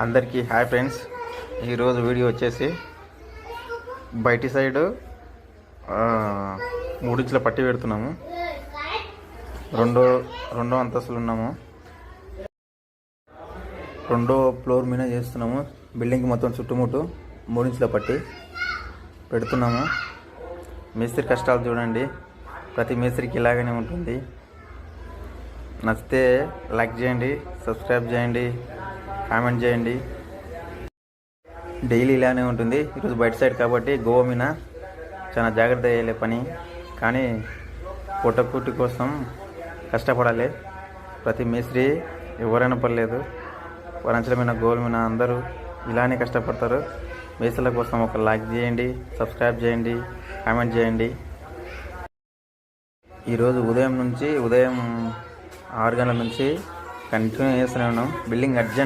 అందరికీ hi friends. ఈరోజు video వచ్చేసి బయటి సైడు 3 ఇంచుల పట్టి పెడుతున్నాము. రెండో అంతస్తులు ఉన్నాము. రెండో ఫ్లోర్ మీద చేస్తున్నాము. బిల్డింగ్ మొత్తం చుట్టుముట్టు 3 ఇంచుల పట్టి పెడుతున్నాము. మేస్త్రి కష్టాలు చూడండి. ప్రతి మేస్త్రికి ఇలాగనే ఉంటుంది. నచ్చితే లైక్ చేయండి, సబ్స్క్రైబ్ చేయండి, కామెంట్ చేయండి. డైలీ ఇలానే ఉంటుంది. ఈరోజు బయట సైడ్ కాబట్టి గోవా మీద చాలా జాగ్రత్త చేయలే పని, కానీ పూటకూటి కోసం కష్టపడాలి. ప్రతి మేస్త్రి ఎవరైనా పర్లేదు, వరంచలమైన గోల్ మీద అందరూ ఇలానే కష్టపడతారు. మేస్త్రుల కోసం ఒక లైక్ చేయండి, సబ్స్క్రైబ్ చేయండి, కామెంట్ చేయండి. ఈరోజు ఉదయం 6 గంటల నుంచి కంటిన్యూ చేస్తూనే ఉన్నాం. Building urgent